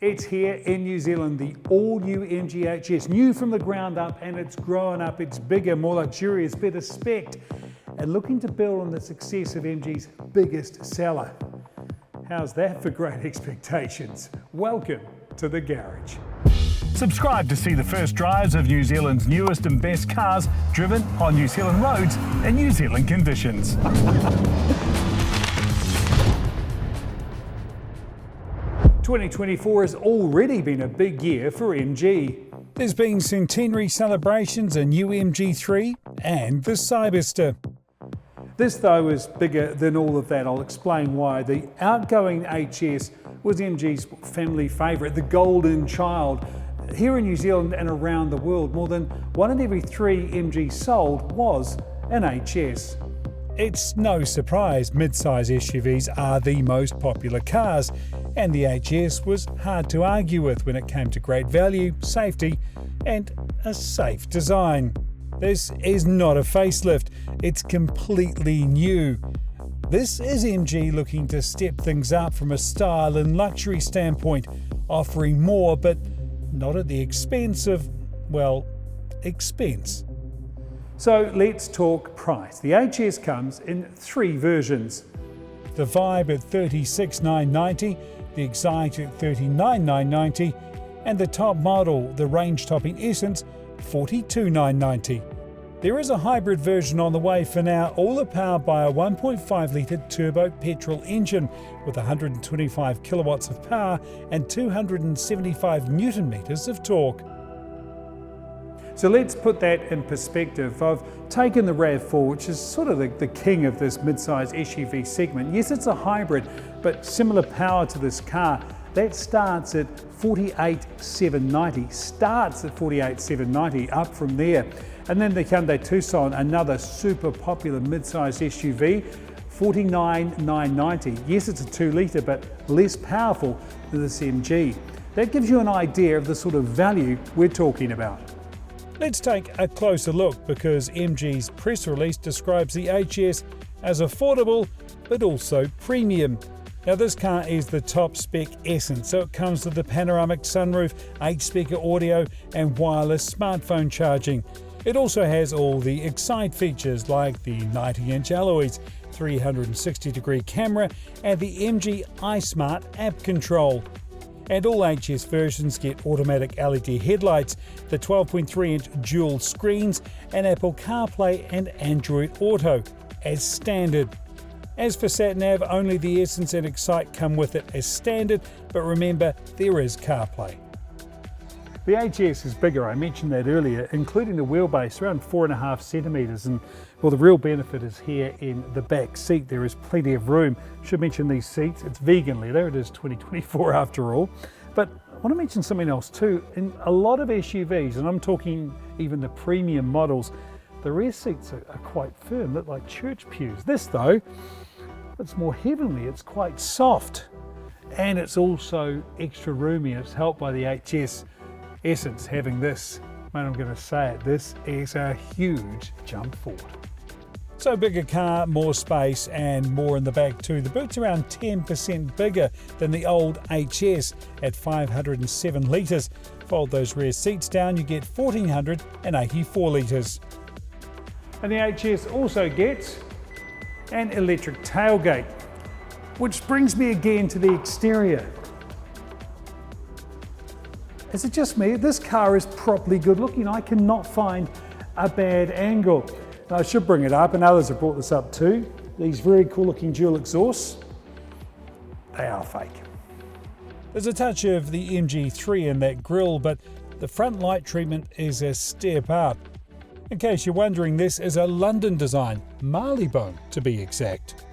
It's here in New Zealand, the all-new MG new from the ground up, and it's grown up. It's bigger, more luxurious, better spec'd, and looking to build on the success of MG's biggest seller. How's that for great expectations? Welcome to the garage. Subscribe to see the first drives of New Zealand's newest and best cars driven on New Zealand roads in New Zealand conditions. 2024 has already been a big year for MG. There's been centenary celebrations, a new MG3 and the Cyberster. This though is bigger than all of that. I'll explain why. The outgoing HS was MG's family favourite, the golden child. Here in New Zealand and around the world, more than 1 in every 3 MGs sold was an HS. It's no surprise mid-size SUVs are the most popular cars, and the HS was hard to argue with when it came to great value, safety, and a safe design. This is not a facelift, it's completely new. This is MG looking to step things up from a style and luxury standpoint, offering more, but not at the expense of, well, expense. So let's talk price. The HS comes in 3 versions. The Vibe at $36,990, the Excite at $39,990, and the top model, the range-topping Essence, $42,990. There is a hybrid version on the way for now, all are powered by a 1.5-litre turbo petrol engine with 125 kilowatts of power and 275 newton meters of torque. So let's put that in perspective. I've taken the RAV4, which is sort of the king of this mid-size SUV segment. Yes, it's a hybrid, but similar power to this car. That starts at $48,790, starts at $48,790, up from there. And then the Hyundai Tucson, another super popular mid-size SUV, $49,990. Yes, it's a 2-litre, but less powerful than this MG. That gives you an idea of the sort of value we're talking about. Let's take a closer look because MG's press release describes the HS as affordable but also premium. Now this car is the top spec Essence, so it comes with the panoramic sunroof, 8-speaker audio and wireless smartphone charging. It also has all the Excite features like the 90-inch alloys, 360-degree camera and the MG iSmart app control. And all HS versions get automatic LED headlights, the 12.3-inch dual screens, and Apple CarPlay and Android Auto as standard. As for sat-nav, only the Essence and Excite come with it as standard, but remember, there is CarPlay. The HS is bigger, I mentioned that earlier, including the wheelbase, around 4.5 centimetres, and well, the real benefit is here in the back seat. There is plenty of room. Should mention these seats, it's vegan leather, it is 2024 after all. But I want to mention something else too. In a lot of SUVs, and I'm talking even the premium models, the rear seats are quite firm, look like church pews. This though, it's more heavenly, it's quite soft, and it's also extra roomy. It's helped by the HS Essence having this. Mate, I'm going to say it, this is a huge jump forward. So bigger car, more space and more in the back too. The boot's around 10% bigger than the old HS at 507 litres. Fold those rear seats down, you get 1,484 litres. And the HS also gets an electric tailgate, which brings me again to the exterior. Is it just me? This car is properly good looking. I cannot find a bad angle. Now, I should bring it up, and others have brought this up too. These very cool looking dual exhausts, they are fake. There's a touch of the MG3 in that grille, but the front light treatment is a step up. In case you're wondering, this is a London design, Marylebone to be exact.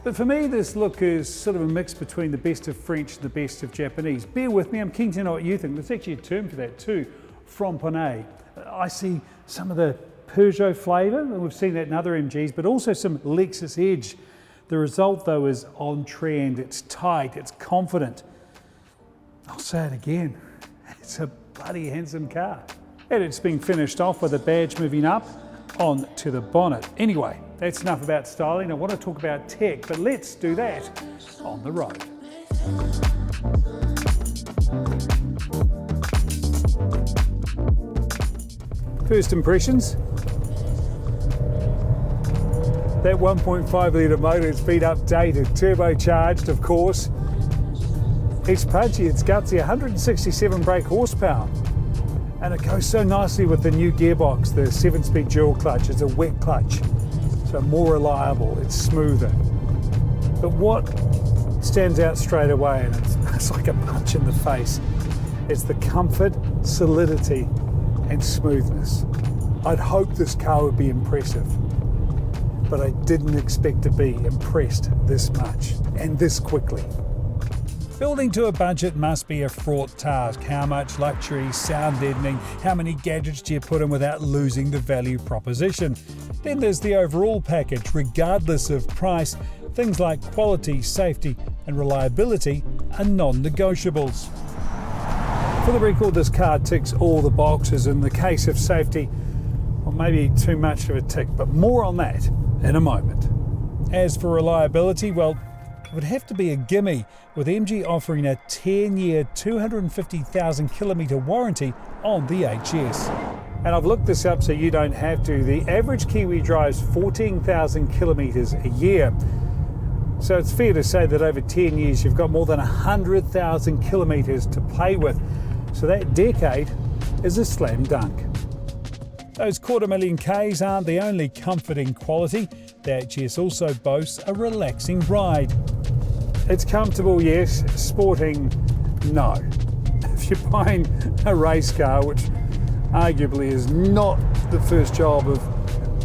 But for me, this look is sort of a mix between the best of French and the best of Japanese. Bear with me, I'm keen to know what you think. There's actually a term for that too, framponnet. I see some of the Peugeot flavour, and we've seen that in other MGs, but also some Lexus Edge. The result though is on trend, it's tight, it's confident. I'll say it again, it's a bloody handsome car. And it's been finished off with a badge moving up onto the bonnet. Anyway, that's enough about styling. I want to talk about tech, but let's do that on the road. First impressions? That 1.5 litre motor has been updated, turbocharged of course. It's punchy, it's gutsy, 167 brake horsepower. And it goes so nicely with the new gearbox, the 7-speed dual clutch. It's a wet clutch, so more reliable, it's smoother. But what stands out straight away, and it's like a punch in the face, it's the comfort, solidity and smoothness. I'd hoped this car would be impressive, but I didn't expect to be impressed this much and this quickly. Building to a budget must be a fraught task. How much luxury, sound deadening, how many gadgets do you put in without losing the value proposition? Then there's the overall package. Regardless of price, things like quality, safety and reliability are non-negotiables. For the record, this car ticks all the boxes. In the case of safety, well, maybe too much of a tick, but more on that in a moment. As for reliability, well, it would have to be a gimme, with MG offering a 10-year, 250,000 kilometre warranty on the HS. And I've looked this up so you don't have to. The average Kiwi drives 14,000 kilometres a year. So it's fair to say that over 10 years you've got more than 100,000 kilometres to play with. So that decade is a slam dunk. Those 250,000 Ks aren't the only comforting quality. The HS also boasts a relaxing ride. It's comfortable, yes. Sporting, no. If you're buying a race car, which arguably is not the first job of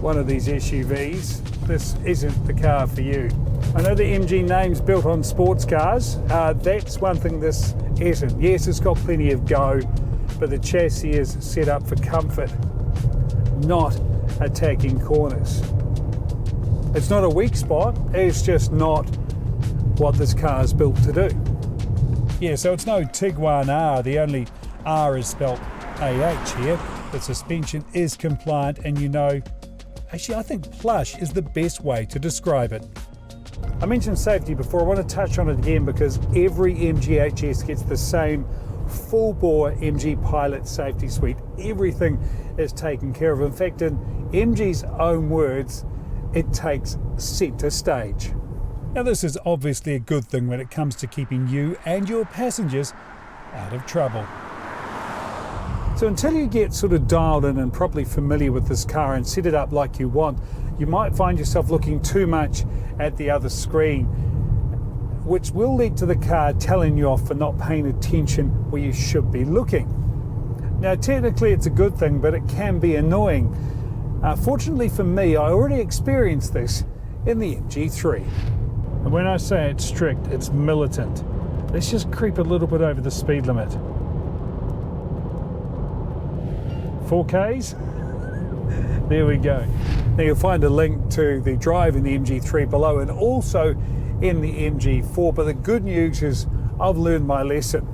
one of these SUVs, this isn't the car for you. I know the MG name's built on sports cars. That's one thing this isn't. Yes, it's got plenty of go, but the chassis is set up for comfort, not attacking corners. It's not a weak spot, it's just not what this car is built to do. Yeah, so it's no Tiguan R, the only R is spelt AH here. The suspension is compliant and actually I think plush is the best way to describe it. I mentioned safety before, I want to touch on it again because every MG HS gets the same full-bore MG Pilot safety suite. Everything is taken care of. In fact, in MG's own words, it takes centre stage. Now this is obviously a good thing when it comes to keeping you and your passengers out of trouble. So until you get sort of dialed in and properly familiar with this car and set it up like you want, you might find yourself looking too much at the other screen, which will lead to the car telling you off for not paying attention where you should be looking. Now technically it's a good thing, but it can be annoying. Fortunately for me, I already experienced this in the MG3. And when I say it's strict, it's militant. Let's just creep a little bit over the speed limit. 4Ks? There we go. Now you'll find a link to the drive in the MG3 below and also in the MG4, but the good news is I've learned my lesson.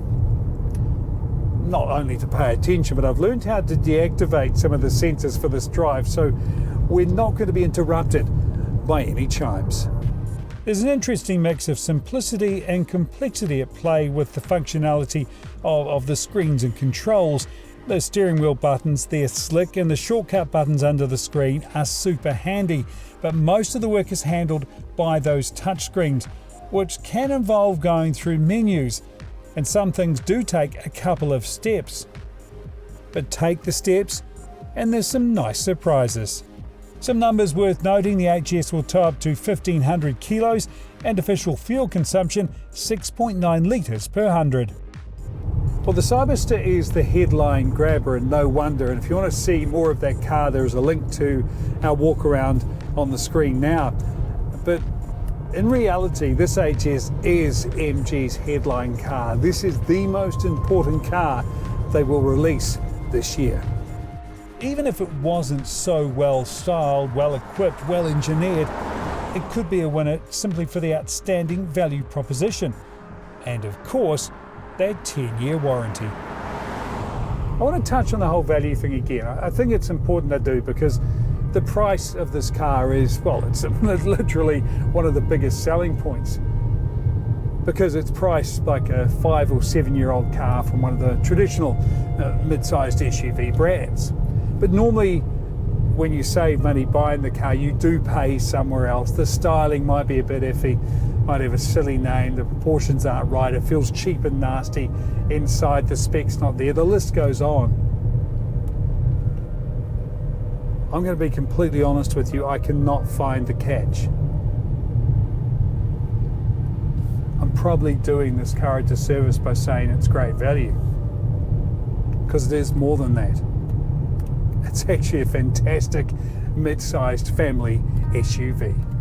Not only to pay attention, but I've learned how to deactivate some of the sensors for this drive, so we're not going to be interrupted by any chimes. There's an interesting mix of simplicity and complexity at play with the functionality of the screens and controls. The steering wheel buttons, they're slick, and the shortcut buttons under the screen are super handy, but most of the work is handled by those touchscreens, which can involve going through menus, and some things do take a couple of steps. But take the steps and there's some nice surprises. Some numbers worth noting: the HS will tow up to 1,500 kilos and official fuel consumption 6.9 litres per 100. Well, the Cyberster is the headline grabber, and no wonder. And if you want to see more of that car, there is a link to our walkaround on the screen now. But in reality, this HS is MG's headline car. This is the most important car they will release this year. Even if it wasn't so well styled, well equipped, well engineered, it could be a winner simply for the outstanding value proposition. And of course, that 10-year warranty. I want to touch on the whole value thing again. I think it's important to do because the price of this car is, well, it's literally one of the biggest selling points. because it's priced like a 5 or 7 year old car from one of the traditional mid-sized SUV brands. But normally when you save money buying the car, you do pay somewhere else. The styling might be a bit iffy, might have a silly name, the proportions aren't right, it feels cheap and nasty inside, the spec's not there, the list goes on. I'm going to be completely honest with you, I cannot find the catch. I'm probably doing this car a disservice by saying it's great value, because it is more than that. It's actually a fantastic mid-sized family SUV.